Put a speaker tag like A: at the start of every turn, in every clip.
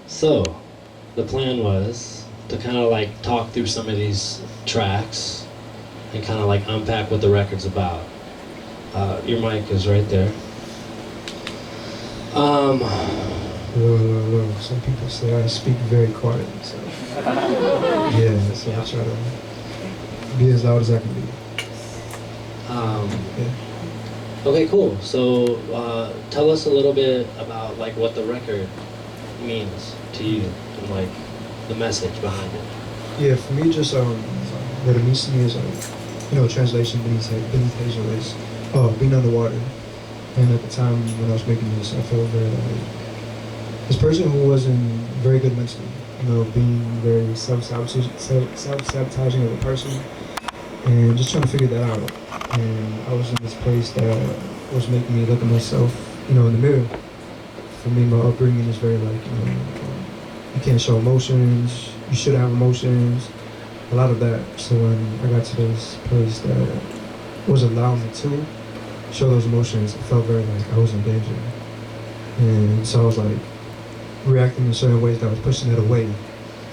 A: So the plan was to kind of like talk through some of these tracks and kind of like unpack what the record's about. Your mic is right there.
B: Whoa. Some people say I speak very quiet, so yeah, so I try to be as loud as I can be. Yeah.
A: Okay, cool. So tell us a little bit about like what the record means to you and like the message behind it.
B: Yeah, for me, just what it means to me is like, translation beneath Hazel is being underwater. And at the time when I was making this, I felt very like this person who wasn't very good mentally, being very self-sabotaging of a person, and just trying to figure that out. And I was in this place that was making me look at myself, in the mirror. For me, my upbringing is very like, you can't show emotions, you should have emotions, a lot of that. So when I got to this place that was allowing me to show those emotions, it felt very like I was in danger. And so I was like reacting in certain ways that was pushing it away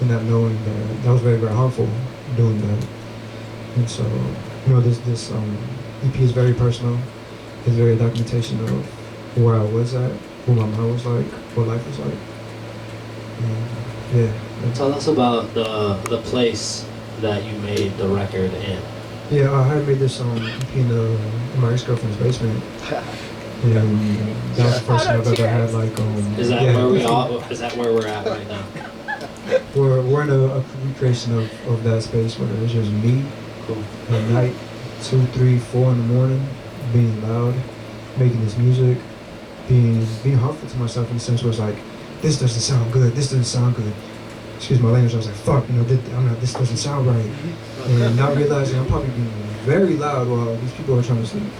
B: and not knowing that that was very, very harmful doing that. And so, this EP is very personal. It's very documentation of where I was at, what my mind was like, what life was like. And, yeah.
A: Tell us about the place that you made the record in.
B: Yeah, I had made this EP in my ex-girlfriend's basement. And that was the first time I've ever had like
A: Is that where we all? Is that where we're at right now?
B: We're in a recreation of that space where it's just me.
A: Cool.
B: At night, 2, 3, 4 in the morning, being loud, making this music, being harmful to myself in the sense where it's like, this doesn't sound good, this doesn't sound good. Excuse my language, I was like, fuck, this doesn't sound right. And not realizing I'm probably being very loud while these people are trying to sleep.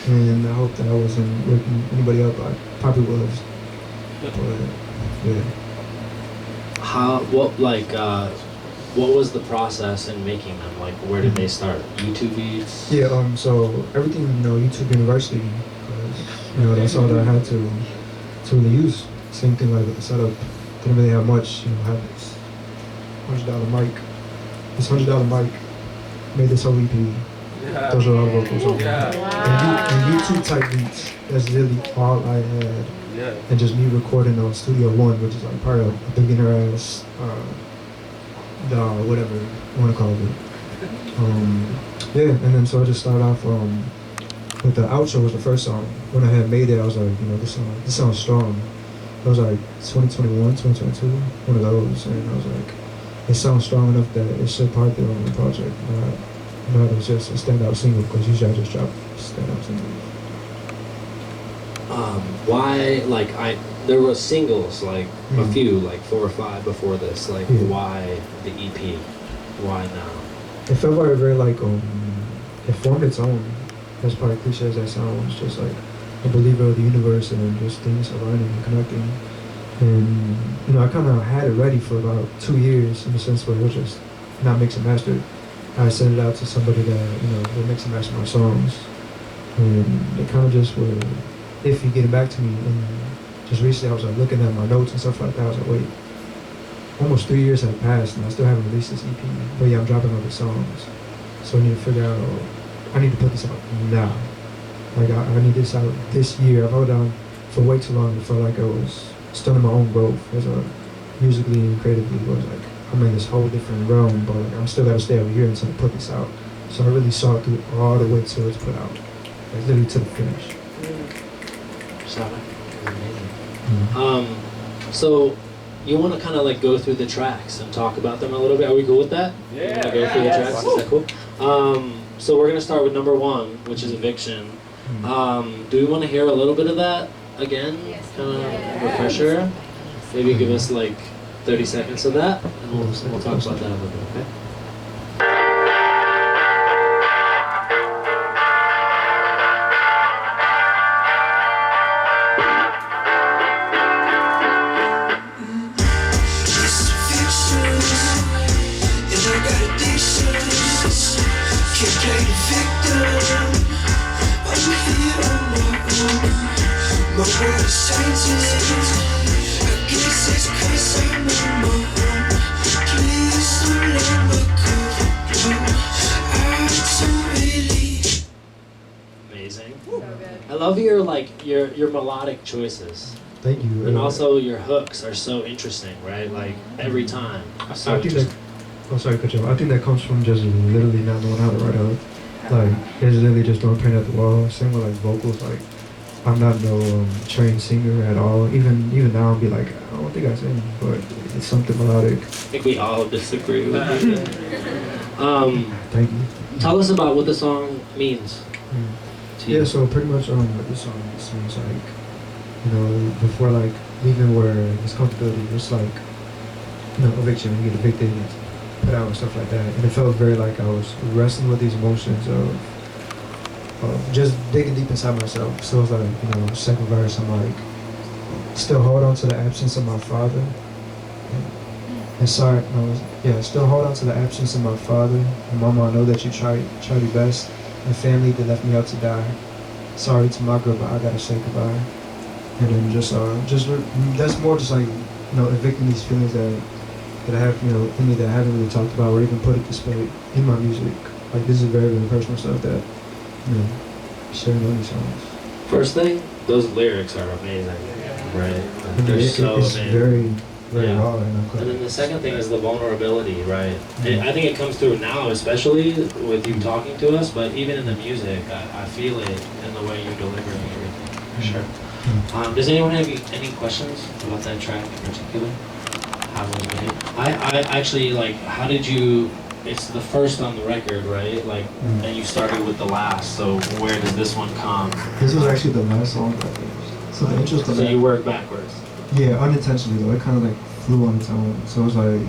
B: And I hope that I wasn't waking anybody up, I probably was. But, yeah.
A: What was the process in making them? Like, where did they start? YouTube beats?
B: Yeah, so everything, YouTube University, because, that's all that I had to really use. Same thing like with the setup, didn't really have much, had this $100 mic. This $100 mic made this whole EP. Yeah. Those are all the vocals on there. And YouTube type beats, that's really all I had. Yeah. And just me recording on Studio One, which is like part of a beginner ass, whatever you want to call it. And then so I just started off with the outro was the first song. When I had made it, I was like, this sounds strong. It was like 2021, 2022, one of those, and I was like, it sounds strong enough that it should part there on the project. Not as just a standout single, because usually I just drop standout singles.
A: Why, there were singles, a few, 4 or 5 before this, why the EP? Why now?
B: It felt very it formed its own, as probably cliche as that sounds, just like a believer of the universe and just things aligning and connecting. And, I kind of had it ready for about 2 years in the sense where it was just not mixed and mastered. I sent it out to somebody that, would mix and master my songs. And they kind of just were iffy getting back to me. And just recently I was looking at my notes and stuff like that. I was like, wait, almost 3 years have passed and I still haven't released this EP. But yeah, I'm dropping other songs. So I need to figure out, I need to put this out now. I need this out this year. I've held down for way too long. It felt like I was still in my own growth as musically and creatively. It was like, I'm in this whole different realm, but I'm still gotta stay over here until I put this out. So I really saw it through all the way till it's put out. Literally to the finish.
A: Amazing. So you want to kind of go through the tracks and talk about them a little bit? Are we cool with that?
C: Yeah.
A: Go through the tracks? Is that cool? So we're gonna start with number 1, which is Eviction. Do we want to hear a little bit of that again? Kind of refresher? Maybe give us 30 seconds of that, and we'll talk about that a little bit, okay?
D: My world is changing. I get
A: like your melodic choices.
B: Thank you.
A: And also your hooks are so interesting, right? Like every time.
B: I think that. Oh, sorry, cut you off. I think that comes from just literally not knowing how to write a hook. Like it's literally just throwing paint at the wall. Same with like vocals. Like I'm not no trained singer at all. Even now, I'll be like, I don't think I sing, but it's something melodic.
A: I think we all disagree with that.
B: Thank you.
A: Tell us about what the song means. To you.
B: Yeah, so pretty much this song means like, you know, before like leaving where it's comfortability, it's like, you know, eviction, you get evicted, put out and stuff like that. And it felt very like I was wrestling with these emotions of just digging deep inside myself. So it's like, you know, second verse, I'm like, still hold on to the absence of my father. And sorry, still hold on to the absence of my father. And mama, I know that you tried your best. And family, they left me out to die. Sorry to my girl, but I gotta say goodbye. And then just that's more just like, you know, evicting these feelings that I have, you know, in me that I haven't really talked about or even put it display in my music. Like this is very, very personal stuff that, you know, sharing on these songs.
A: First thing, those lyrics are amazing, right? They're so
B: it's
A: amazing.
B: very raw.
A: And then the second thing is the vulnerability, right? I think it comes through now, especially with you talking to us, but even in the music, I feel it in the way you're delivering everything, for sure. Does anyone have any questions about that track in particular? How it was made? I actually, like, how did you, it's the first on the record, right? Like, and you started with the last, so where does this one come?
B: This was actually the last song that I finished. So the intro.
A: So you work backwards?
B: Yeah, unintentionally though. It kind of like flew on its own. So it was like,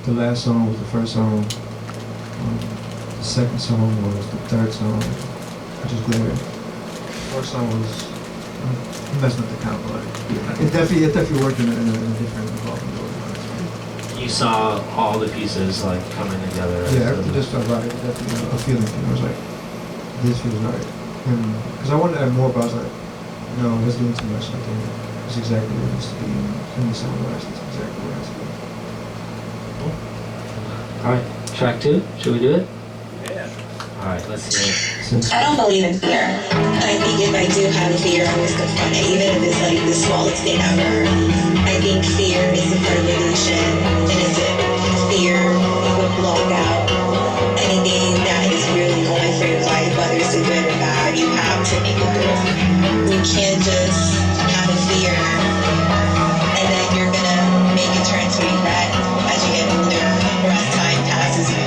B: the last song was the first song, the second song was the third song, which is Glitter. The fourth song was, I'm messing up the count, but like, it definitely worked in a different involvement.
A: You saw all the pieces like coming together. Right?
B: Yeah, everything just felt right. Definitely a feeling. I was like, this feels right. Because I wanted to add more, but I was like, no, it's doing too much. I think it's exactly what it needs to be. In the song, it's exactly what it has to be.
A: All right, track 2. Should we do it? Yeah. All right, let's hear it.
C: I don't believe in fear. I think if I do have a fear, I always confront it, even if it's like the smallest thing ever. I think fear is a part of illusion, and if fear would block out anything that is really going through your life, whether it's a good or bad, you have to make it through. You can't just have a fear, and then you're gonna make it turn to regret as you get older or as time passes you.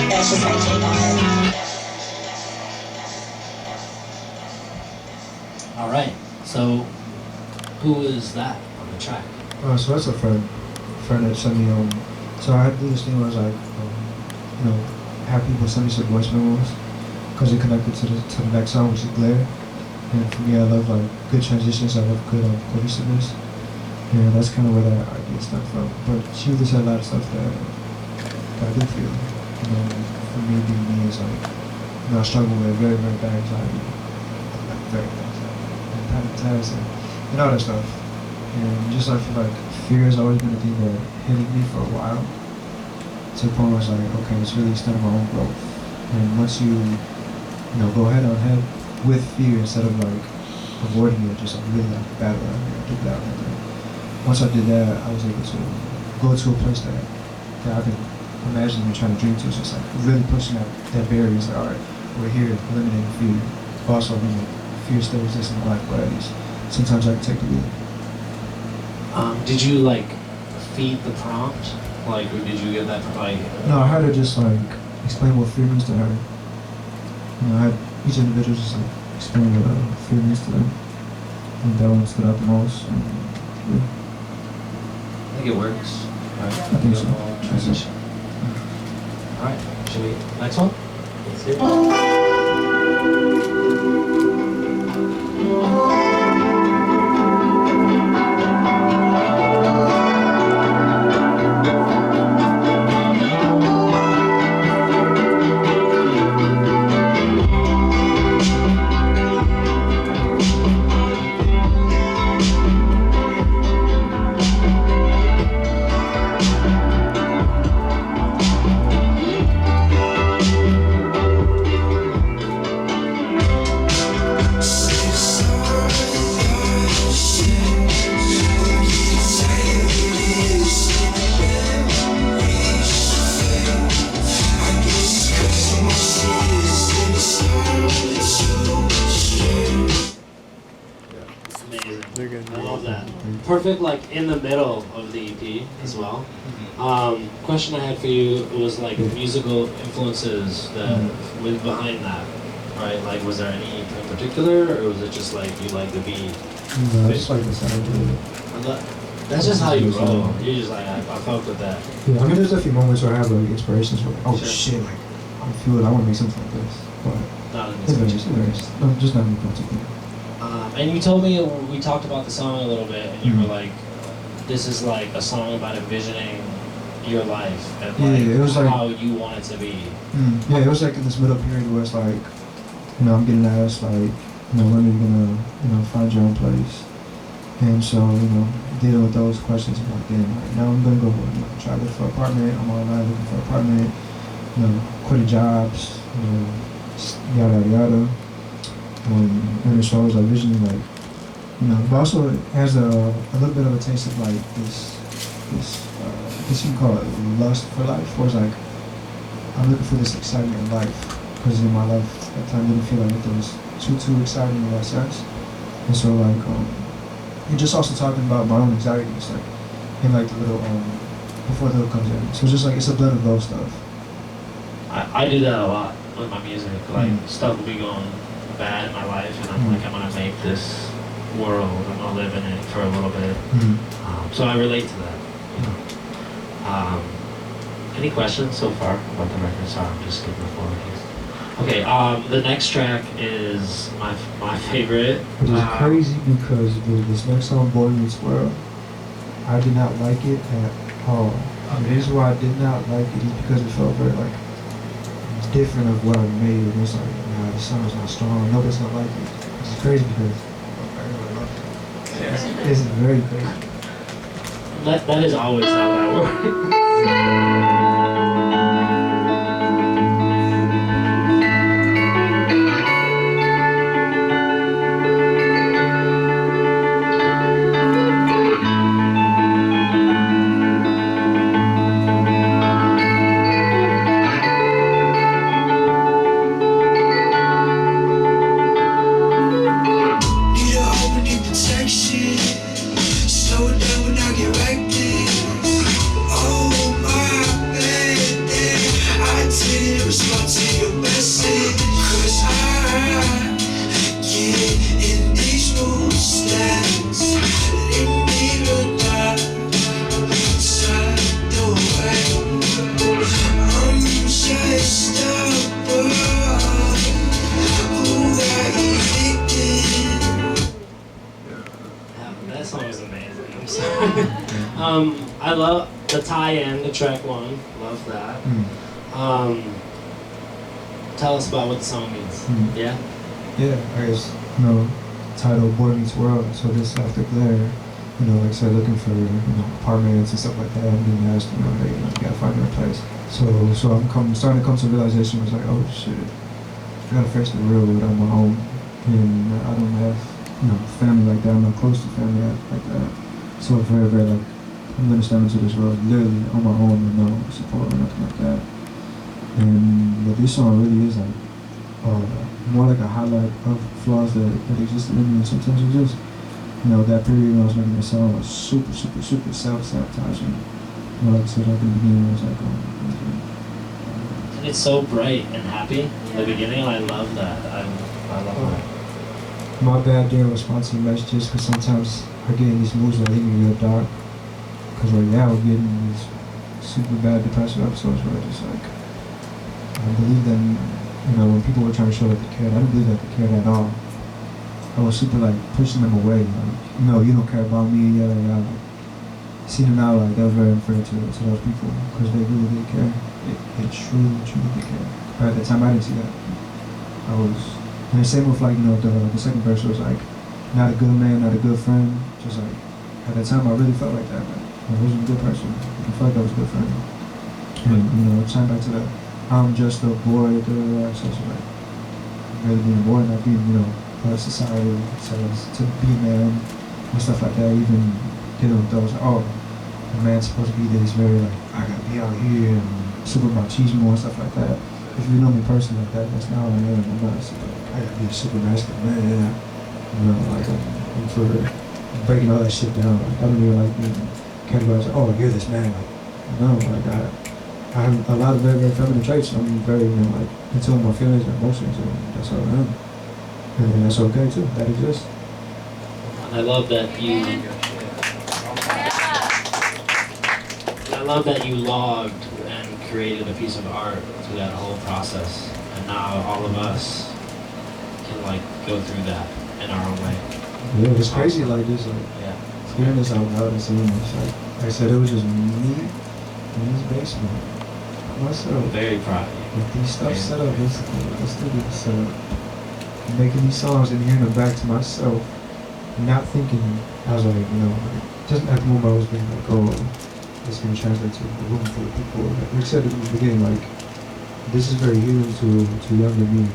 C: That's just my take on it.
A: All right, so who is that on the track?
B: So that's a friend that sent me so I had to do this thing where I was like, you know, have people send me some voice memos because it connected to the next song, which is Glare. And for me, I love like good transitions. I love good cohesiveness, and that's kind of where that idea stemmed from. But she just had a lot of stuff that I do feel. You know, for me, being me is like, you know, I struggle with very, very bad anxiety, like very bad anxiety, and panic attacks, and all that stuff. And just I feel like fear has always been a thing that hitting me for a while. To the point where I was like, okay, it's really stemmed my own growth. And once you know, go head on head with fear instead of like avoiding it, just like really like battle out here, get it out there. Once I did that, I was able to go to a place that I could imagine and trying to dream to. So it's like really pushing that barrier. It's like, all right, we're here, eliminating fear. Also, you know, fear still exists in my life, but at least sometimes I can take the wheel.
A: Did you like feed the prompt? Like, or did you get that from like?
B: No, I had to just like explain what fear means to her. You know, I had each individual just like explain what fear means to them, and that one stood out the most. Yeah.
A: I think it works. Right.
B: I think so.
A: Transition. All right. Should we next one? Let's see it. perfect like in the middle of the EP as well. Question I had for you was like musical influences that with behind that, right? Like, was there any in particular, or was it just like you like the beat?
B: No, it's like the sound.
A: That's just how you roll. You're just like, I fuck with that.
B: Yeah, I mean, there's a few moments where I have like inspirations where, oh
A: Sure.
B: shit, like I feel it. I want to make something like this, but
A: Not in
B: it
A: this
B: varies.
A: particular.
B: No, just not in particular.
A: And you told me, we talked about the song a little bit, and you were like, this is like a song about envisioning your life and like,
B: Yeah, it was like,
A: how you want it to be.
B: Yeah, it was like in this middle period where it's like, you know, I'm getting asked like, you know, when are you gonna, you know, find your own place? And so, you know, dealing with those questions, I'm like, damn, like, now I'm gonna go, you know, try to look for an apartment. I'm online looking for an apartment, you know, quitting jobs, you know, yada yada yada. And so I was like visioning, like, you know, but also it has a little bit of a taste of like this I guess you can call it lust for life, where it's like I'm looking for this excitement in life, because in my life at that time didn't feel like it was too exciting in that sense. And so like you're just also talking about my own anxieties, like in like the little before the hook comes in. So it's just like it's a blend of those stuff.
A: I do that a lot with my music. Like stuff will be going bad in my life, and I'm like, I'm gonna make this world. I'm gonna live in it for a little bit. So I relate to that. You know. Any questions so far about the record? Sorry, I'm just skipping forward. Okay. The next track is my favorite.
B: Which is crazy because this next song, Boy Meets World, I did not like it at all. And the reason why I did not like it is because it felt very like different of what I made. It was like, nah, the song is not strong. Nobody's gonna like it. It's crazy because I really love it. It's very crazy.
A: That is always how that works. I love the tie-in to track one. Love that. Tell us about what the song means. Yeah?
B: Yeah, I guess, you know, title Boy Meets World. So this after Glare, you know, like I said, looking for, you know, apartments and stuff like that. I'm being asked, you know, hey, you know, you gotta find your place. So I'm starting to come to realization. Was like, oh shit, I gotta face the real world. I'm my home, and I don't have, you know, family like that. I'm not close to family like that. So very, very like, I'm gonna step into this world literally on my own with no support or nothing like that. And what this song really is like, more like a highlight of flaws that existed in me. And sometimes it just, you know, that period when I was making this song was super self-sabotaging. You know, like I said, like in the beginning, I was like,
A: it's so bright and happy in the beginning, and I love that. I love that.
B: My bad getting response to messages, because sometimes I get in these moods where they get real dark. Because right now we're getting these super bad depressive episodes where I just like, I believe that, you know, when people were trying to show that they cared, I didn't believe that they cared at all. I was super like pushing them away, like, no, you don't care about me, yada yada. Seeing them now, like, that was very unfair to those people, because they really did care. They truly did care. But at the time I didn't see that. I was, and the same with like, you know, the second verse was like, not a good man, not a good friend, just like, at that time I really felt like that, like, I wasn't a good person. I felt like I was a good friend. And, you know, time back to that, I'm just a boy, so it's like, really being a boy, not being, you know, what society says to be a man, and stuff like that, even dealing with those, oh, a man's supposed to be this very, like, I gotta be out here, and super machismo and stuff like that. If you know me personally like that, that's not how I am. I'm not super, like, I gotta be a super masculine man, you know, like, I'm for breaking all that shit down. Like, I don't even like being categorized. Oh, you're this man. Like, no, like I have a lot of very, very feminine traits. I'm very, like in tune with my feelings and emotions, and that's how I am. And that's okay too. That exists.
A: And I love that you. I love that you logged and created a piece of art through that whole process, and now all of us can like go through that in our own way.
B: Yeah, it's crazy like this. Like, hearing this out loud and seeing this, like I said, it was just me in this basement, myself.
A: Very proud of you.
B: With these stuff set up, basically, like the studio set up, making these songs and hearing them back to myself, not thinking. I was like, like, just at the moment I was being like, oh, it's gonna translate to a room full of people. Like we said at the beginning, like this is very healing to younger me,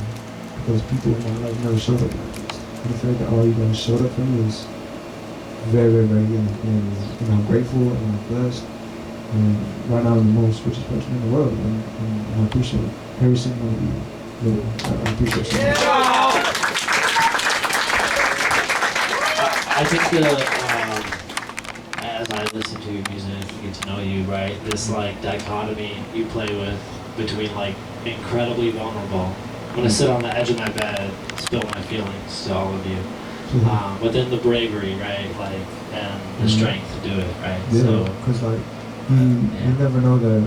B: because people in my life never showed up like this. And the fact that all you guys showed up for me is very, very, very healing. And I'm grateful and I'm blessed. And right now I'm the most richest person in the world. And I appreciate every single one of you. Really, I appreciate it so much.
A: I think as I listen to your music, get to know you, right? This like dichotomy you play with between like incredibly vulnerable. I'm gonna sit on the edge of my bed, spill my feelings to all of you. But then the bravery, right? Like, and the strength to do it, right?
B: Yeah, because like, you never know that,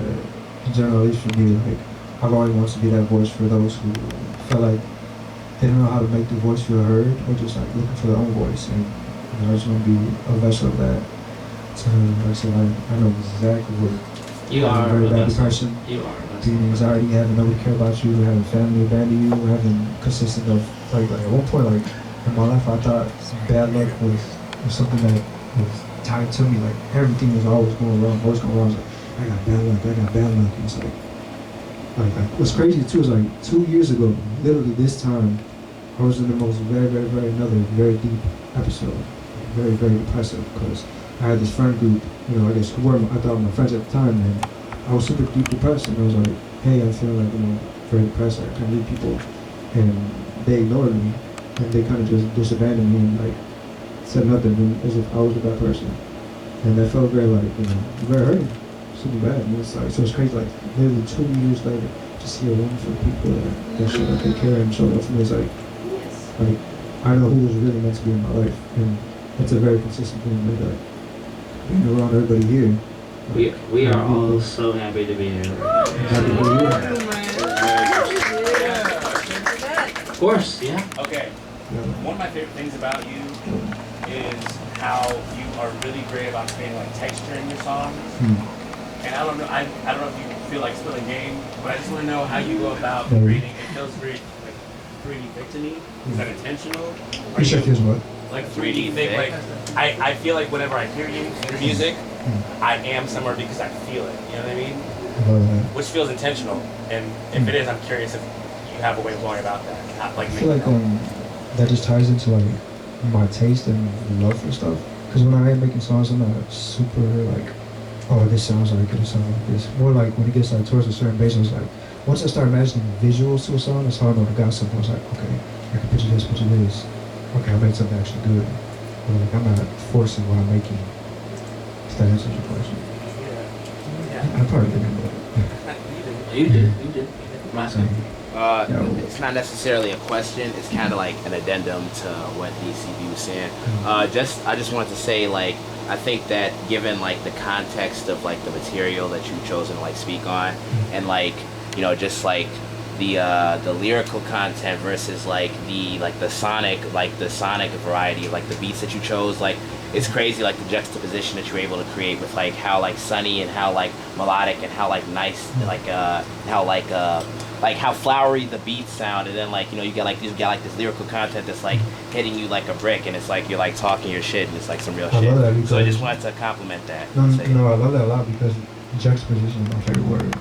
B: in general, at least for me, like, I've always wanted to be that voice for those who felt like they don't know how to make their voice feel heard, or just like looking for their own voice. And I just want to be a vessel of that. So, like I said, I know exactly what
A: you are.
B: A very bad depression.
A: You are.
B: Being anxiety, having nobody care about you, having family abandon you, having consistent of like at one point, like in my life, I thought bad luck was something that was tied to me. Like everything was always going wrong, always going wrong. I was like, I got bad luck, I got bad luck. And it's like what's crazy too is like 2 years ago, literally this time, I was in the most another very deep episode, very, very depressive, because I had this friend group, I guess who were I thought my friends at the time, and I was super deep depressed, and I was like, hey, I feel like, very depressed, I can't leave people, and they ignored me, and they kind of just disabandoned me, and like, said nothing, as if I was a bad person, and that felt very like, very hurting, super bad, and it's like, so it's crazy, like, literally 2 years later, to see a room full of people that showed up, they care, and showed up for me, it's like, I know who was really meant to be in my life, and it's a very consistent thing, like, being around everybody here.
A: We are all so happy to be here. Of course, yeah.
D: Okay. One of my favorite things about you is how you are really great about creating like texture in your songs. And I don't know if you feel like spilling game, but I just want to know how you go about creating. It feels very like 3D thick to me. Is that intentional?
B: What?
D: Like 3D thick. Like I feel like whenever I hear your music, I am somewhere because I feel it. You know what I mean? Which feels intentional. And if it is, I'm curious if you have a way of going about that.
B: I feel like that just ties into like my taste and love for stuff. Because when I am making songs, I'm not super like, oh, this sounds like it, or something like this. More like when it gets like towards a certain bass, it's like once I start imagining visuals to a song, that's how I know I got something. I was like, okay, I can picture this. Okay, I made something actually good. But like I'm not forcing what I'm making. If that answers your question. Yeah. I probably didn't, but
A: You did.
E: It's not necessarily a question. It's kind of like an addendum to what DCB was saying. I just wanted to say, like, I think that given like the context of like the material that you've chosen to like speak on, and like just like the lyrical content versus like the sonic variety of like the beats that you chose, like it's crazy, like the juxtaposition that you're able to create with like how like sunny and how like melodic and how like nice how flowery the beats sound, and then like you got this lyrical content that's like hitting you like a brick, and it's like you're like talking your shit and it's like some real shit.
B: Love that,
E: so I just wanted to compliment that.
B: No, I love that a lot because juxtaposition is my favorite word.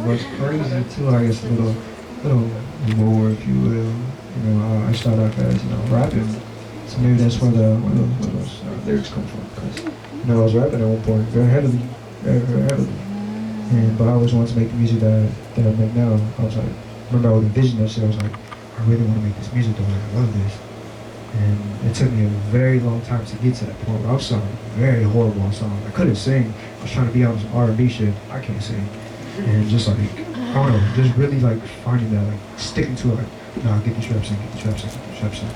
B: What's crazy too, I guess a little more, if you will. I started off as rapping, so maybe that's where those lyrics come from. Because I was rapping at one point very heavily, very heavily. But I always wanted to make the music that I make now. I was like, remember I would envision that shit. I was like, I really want to make this music though. I love this. And it took me a very long time to get to that point. I was sounding very horrible on songs. I couldn't sing. I was trying to be on some R&B shit. I can't sing. And just like, I don't know, just really like finding that, like sticking to it, like, nah, get these reps in, get these reps in, get these reps in.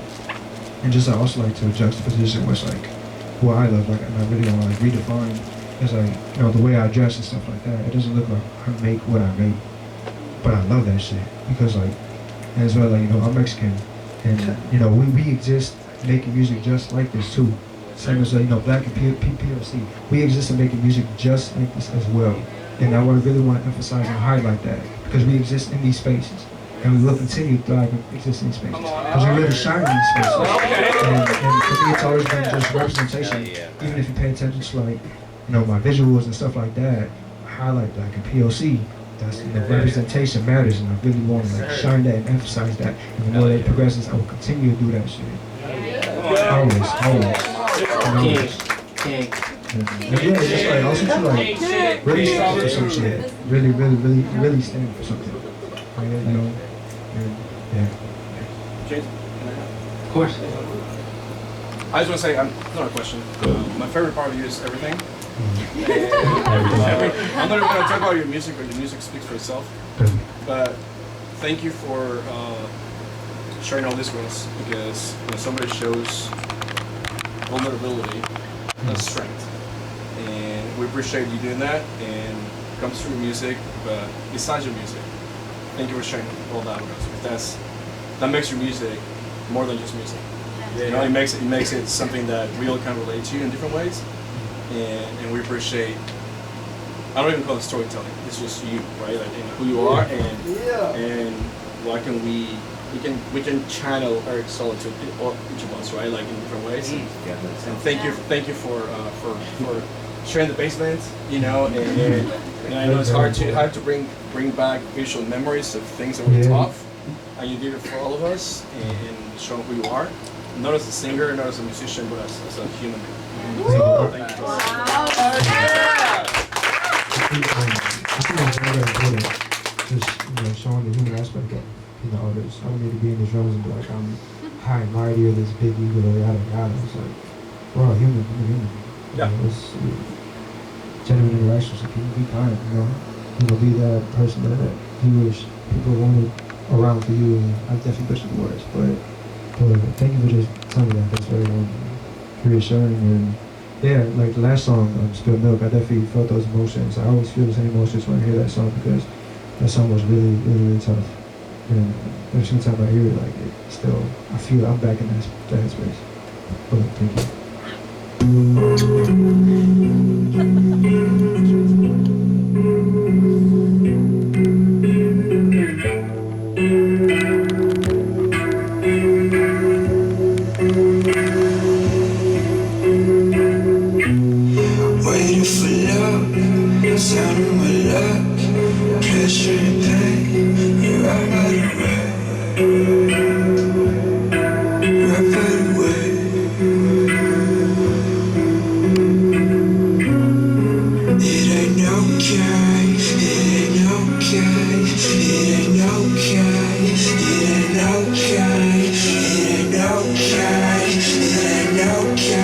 B: And just I also like to juxtaposition with like who I love, like, and I really want to like redefine is like, you know, the way I dress and stuff like that. It doesn't look like I make what I make, but I love that shit because like, as well, like, you know, I'm Mexican, and you know, we exist making music just like this too. Same as, you know, Black and POC. We exist in making music just like this as well. And I really want to emphasize and highlight that because we exist in these spaces. And we will continue to thrive and exist in these spaces. Because we really shine in these spaces. And for me, it's always been just representation. Even if you pay attention to, like, you know, my visuals and stuff like that, I highlight Black and POC. That's, you know, representation matters, and I really want to like shine that and emphasize that. And the more that progresses, I will continue to do that shit. Always.
A: King.
B: And yeah, it's just like also to like really stand for some shit. Really stand for something. Like, you know, and, yeah.
F: Jason?
A: Of course.
F: I just want to say, it's not a question. My favorite part of you is everything. I'm not even going to talk about your music, but your music speaks for itself. But thank you for sharing all this with us, because when somebody shows vulnerability, that's strength. And we appreciate you doing that, and it comes through music, but besides your music, thank you for sharing all that with us, because that makes your music more than just music. You know, it makes it something that we all can relate to in different ways, and we appreciate. I don't even call it storytelling. It's just you, right? Like, and who you are, and why can we can channel our solitude, or each of us, right? Like in different ways. And thank you for sharing the basement. You know, and I know it's hard to bring back visual memories of things that were tough, and you did it for all of us, and show who you are. Not as a singer, not as a musician, but as a human being. Thank you.
B: I think it's very important, just, you know, showing the human aspect of, you know, artists. I don't need to be in the drums and be like, I'm high and mighty or this big ego or yada yada. It's like, we're all human, we're human.
F: Yeah.
B: You know, it's genuine interactions, so people be kind, you know. Be that person that you wish people wanted around for you, and I definitely wish it was, but thank you for just telling me that. That's very reassuring. And yeah, like the last song, Spilled Milk, I definitely felt those emotions. I always feel the same emotions when I hear that song, because that song was really tough. And every single time I hear it, like, it still, I feel I'm back in that headspace. But thank you.
C: Waiting for love, sound of my luck, pleasure and pain, you're right by the way, right by the way. It ain't okay, it ain't okay, it ain't okay, it ain't okay, it ain't okay, it ain't okay.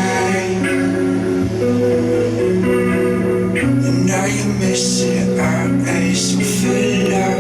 C: And now you miss it, I ain't so feel like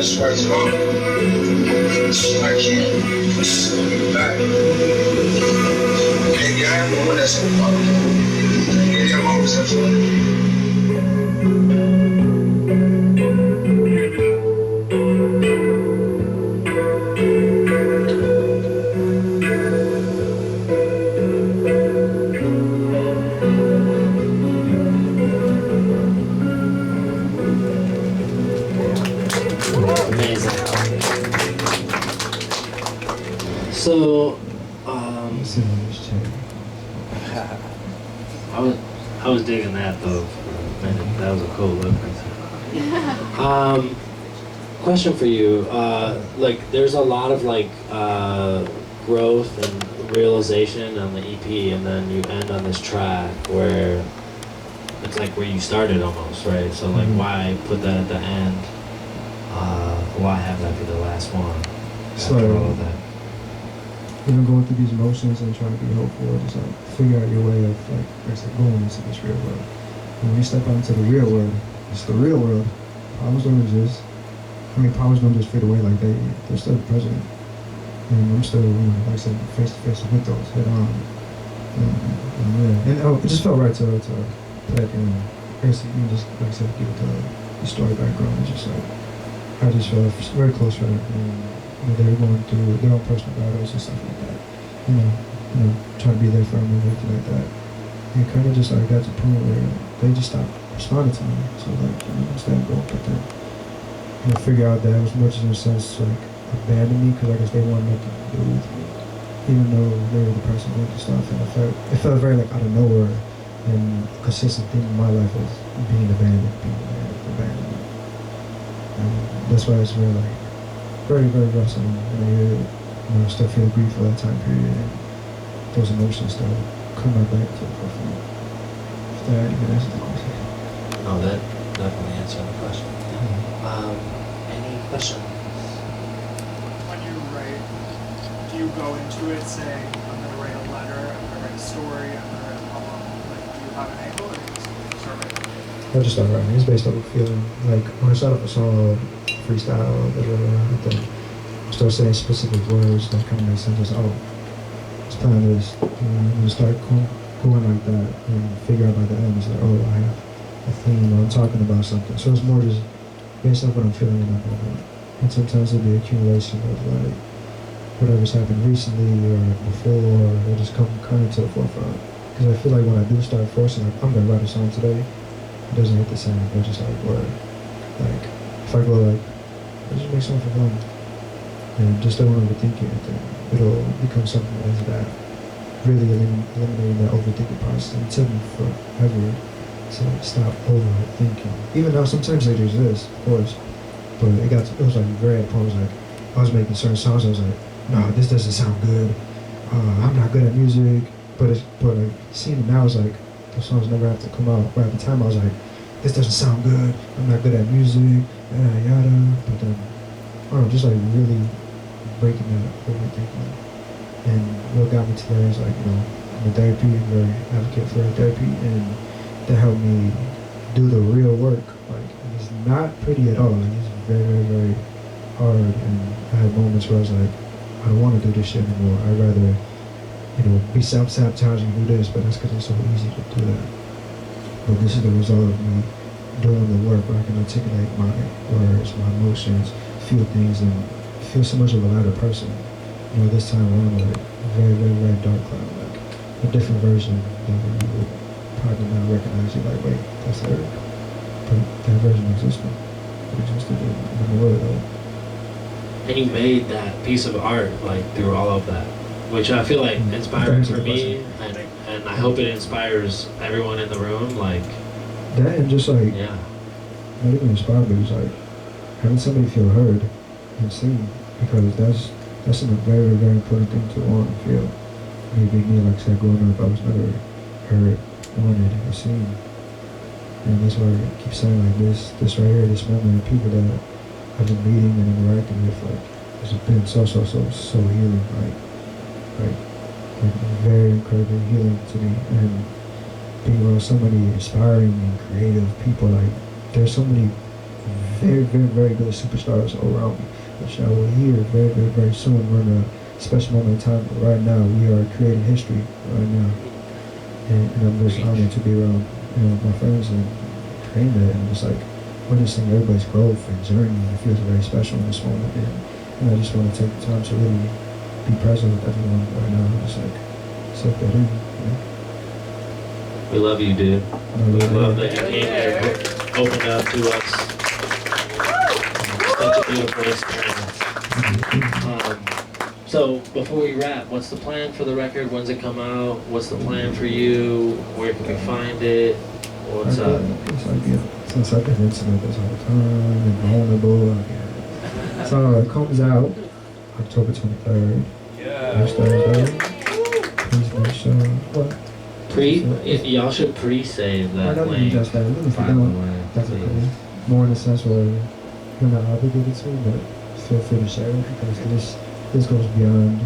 G: that's where it's wrong. I can't look back. Maybe I am the one that's in the maybe I'm always in front.
A: So, I was digging that though. Man, that was a cool look. Question for you. Like, there's a lot of like growth and realization on the EP, and then you end on this track where it's like where you started almost, right? So like, why put that at the end? Why have that be the last one after all of that?
B: You know, going through these emotions and trying to be hopeful, just like figure out your way of like I said, going into this real world. And when you step out into the real world, it's the real world. Powers don't exist. Powers don't just fade away like they're still present. And I'm still, like I said, face to face with those, head on. And it just felt right to that, and I guess you just, like I said, give it the story background. It's just like, I just felt very close for them. And they were going through their own personal battles and stuff like that. You know, trying to be there for them and everything like that. And kind of just like got to the point where they just stopped responding to me. So like, instead of going, but then, figure out that it was much in a sense like abandon me because I guess they wanted nothing to do with me, even though they were the person going through stuff. And it felt very like out of nowhere, and a consistent theme in my life is being abandoned. And that's why it's very like very, very rough. And I still feel grief for that time period, and those emotions still come right back to the forefront. If that even answers the question.
A: No, that definitely answered the question. Any questions?
H: When you write, do you go into it saying, I'm going to write a letter, I'm going to write a story, I'm going to write a poem? Like, do you have an angle, or do you just start writing?
B: I just start writing. It's based on a feeling. Like, when I start off a song, freestyle, then I start saying specific words that kind of make sense. Just, this plan is, I'm going to start going like that and figure out by the end, it's like, I have a theme, or I'm talking about something. So it's more just based on what I'm feeling in that moment. And sometimes it'll be accumulation of like whatever's happened recently or before, or it'll just come kind of to the forefront. Because I feel like when I do start forcing, like I'm gonna write a song today, it doesn't hit the same. It's just like word. Like if I go like, let's just make something for fun, and just don't overthink it, then it'll become something like that. Really eliminating that overthinking process. And it took me forever to stop overthinking. Even though sometimes they exist, of course, but it was like very at was like, I was making certain songs, I was like, no, this doesn't sound good. I'm not good at music. But like seeing it now, it's like those songs never have to come out. But at the time, I was like, this doesn't sound good. I'm not good at music. Yada yada. But then, I don't know, just like really breaking that overthinking. And what got me to there is like, I'm a therapy, I'm very advocate for therapy, and that helped me do the real work. Like, it's not pretty at all. It's very, very, very hard. And I had moments where I was like, I don't want to do this shit anymore. I'd rather, be self-sabotaging and do this, but that's because it's so easy to do that. But this is the result of me doing the work where I can articulate my words, my emotions, feel things, and feel so much of a lighter person. This time around, like, very, very, very dark cloud, like a different version that you would probably not recognize. You're like, wait, that's her. But that version existed. It existed in the world, though.
A: And you made that piece of art, like, through all of that, which I feel like inspiring for me, and I hope it inspires everyone in the room, like...
B: That and just, like,
A: yeah.
B: Not even inspired, but it's like, having somebody feel heard and seen, because that's a very, very important thing to want and feel. Me, like I said, growing up, I was never heard, wanted, or seen. And that's why I keep saying like this right here, this moment, people that I've been meeting and interacting with, like, it's been so healing, like very incredibly healing to me. And being around so many inspiring and creative people, like, there's so many very, very, very good superstars around me, which I will hear very, very, very soon. We're in a special moment in time. But right now, we are creating history right now, and I'm just honored to be around, my friends and creating that, and just like witnessing everybody's growth and journey. It feels very special in this moment, and I just want to take the time to really be present with everyone right now, and just like soak that in.
A: We love you, dude. We love that you came
B: Yeah.
A: here, opened up to us. Such a beautiful experience. So before we wrap, what's the plan for the record? When's it come out? What's the plan for you? Where can we find it? What's up?
B: Since I've been intimate this whole time and vulnerable, so it comes out October 23rd. Next Thursday. Please make sure. What?
A: Y'all should pre-save
B: I
A: that
B: know you
A: link.
B: just that. Even if you
A: By the
B: don't,
A: way,
B: that's
A: please.
B: okay. More in the sense where you're not obligated to, but feel free to share it because this goes beyond,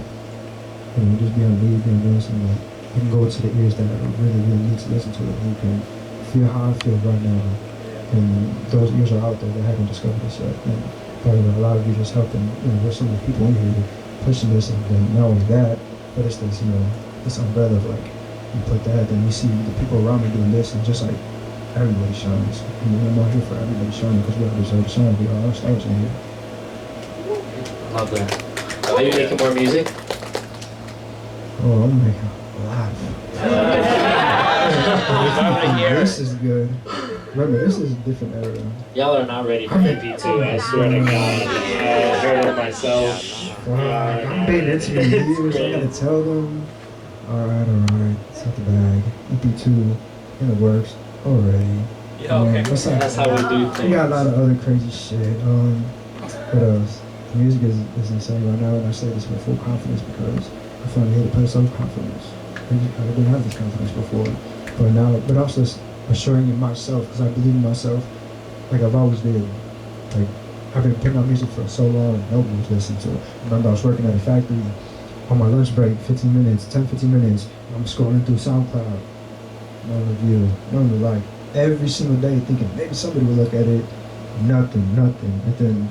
B: just beyond me, beyond us, and like, you can go to the ears that really, really need to listen to it. You can feel how I feel right now, and those ears are out there that haven't discovered this yet. And probably a lot of you just helping, there's some of the people in here pushing this, and then not only that, but it's this, this umbrella of like, you put that, then you see the people around me doing this, and just like everybody shines. I'm not here for everybody shining because we all deserve to shine. We are all stars in here.
A: Love that. Are you making more music?
B: Oh, I'm making a lot. This is good. Remember, this is a different era.
A: Y'all are not ready for EP2, I swear to God. I heard it myself.
B: I'm being intimate years. I gotta tell them. Alright, it's at the bag. EP2 in the works already.
D: Yeah, okay.
A: That's how we do things.
B: We got a lot of other crazy shit. What else? The music is insane right now, and I say this with full confidence because I finally hit a place of confidence. I didn't have this confidence before, but also assuring in myself because I believe in myself, like I've always did. Like I've been putting out music for so long, nobody was listening to it. I remember I was working at a factory. On my lunch break, 15 minutes, 10-15 minutes, I'm scrolling through SoundCloud. No review, no like. Every single day thinking maybe somebody will look at it. Nothing. And then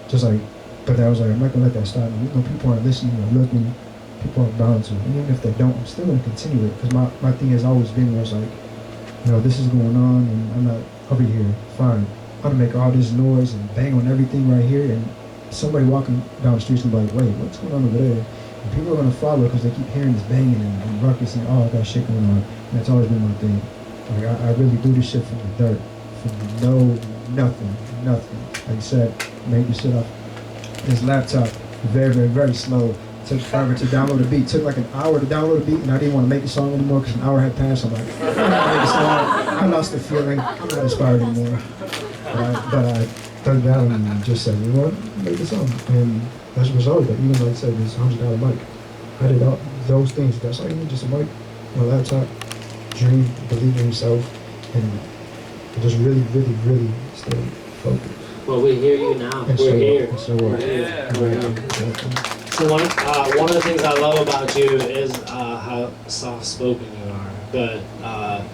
B: just like, but I was like, I'm not gonna let that stop me. People aren't listening or looking. People are bound to. And even if they don't, I'm still gonna continue it. Because my thing has always been where it's like, this is going on and I'm not over here. Fine. I'm gonna make all this noise and bang on everything right here, and somebody walking down the street's gonna be like, wait, what's going on over there? And people are gonna follow because they keep hearing this banging and ruckus and all that shit going on. And that's always been my thing. Like I really do this shit from the dirt, from nothing. Like you said, made this shit off this laptop, very, very, very slow. Took forever to download the beat. Took like an hour to download the beat, and I didn't want to make the song anymore because an hour had passed. I'm like, I'm not gonna make the song. I lost the feeling. I'm not inspired anymore. But I dug down and just said, you know what, make the song. And as a result of that, even like I said, this $100 mic. I did all those things. That's all you need, just a mic, my laptop, dream, believe in yourself, and just really, really, really stay focused.
A: Well, we hear you now. We're here.
B: We're here.
A: So one of the things I love about you is how soft-spoken you are. But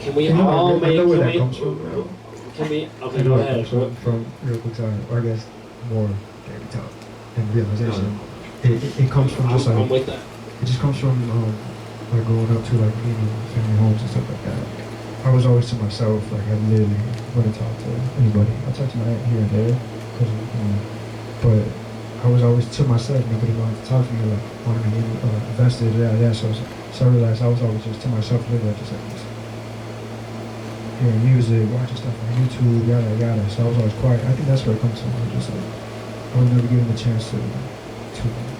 A: can we all make?
B: I know where that comes from.
A: Can we? Okay,
B: I know
A: go
B: where
A: ahead.
B: it comes from real quick time, or I guess more every time, and realization. It comes from just like
A: I'm with that.
B: it just comes from like growing up to like being in family homes and stuff like that. I was always to myself, like I literally wouldn't talk to anybody. I talked to my aunt here and there, but I was always to myself. Nobody wanted to talk to me, like wanted me invested, So I realized I was always just to myself, literally just like this. Hearing music, watching stuff on YouTube, yada yada. So I was always quiet. I think that's where it comes from. I was just like I was never given a chance to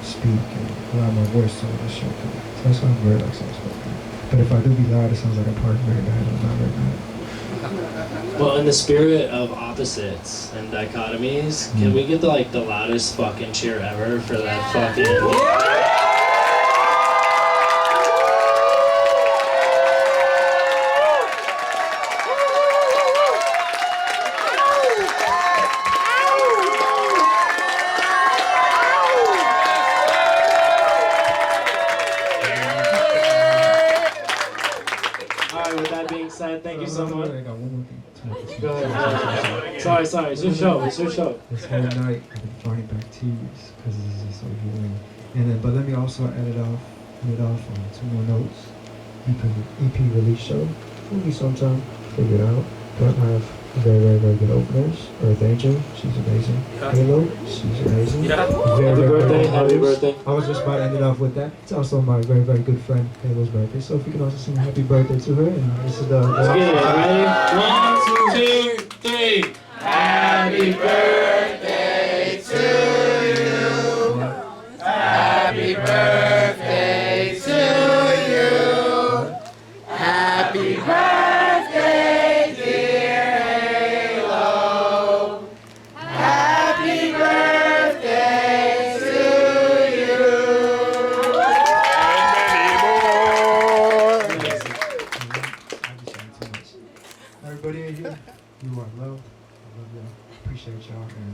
B: speak and allow my voice to show. So that's why I'm very like soft-spoken. But if I do be loud, it sounds like I'm part very bad. I'm not very bad.
A: Well, in the spirit of opposites and dichotomies, can we get the loudest fucking cheer ever for that fucking... Alright, with that being said, thank you so much.
B: I got one more thing.
A: Go ahead. Sorry. It's your show. It's your show.
B: This whole night I've been fighting back tears because this is just so healing. And then, but let me also end it off on 2 more notes. EP release show. Maybe sometime. Figure it out. But I have very good openers. Earth Angel, she's amazing. Halo, she's amazing.
A: Happy birthday.
B: I was just about to end it off with that. It's also my very good friend Halo's birthday. So if you can also sing happy birthday to her, and this is the.
A: Let's get it. Ready? 1, 2, 3.
E: Happy birthday to you. Happy birthday to you. Happy birthday, dear Halo. Happy birthday to you. And many more.
B: Everybody in here, you are loved. I love y'all. Appreciate y'all. And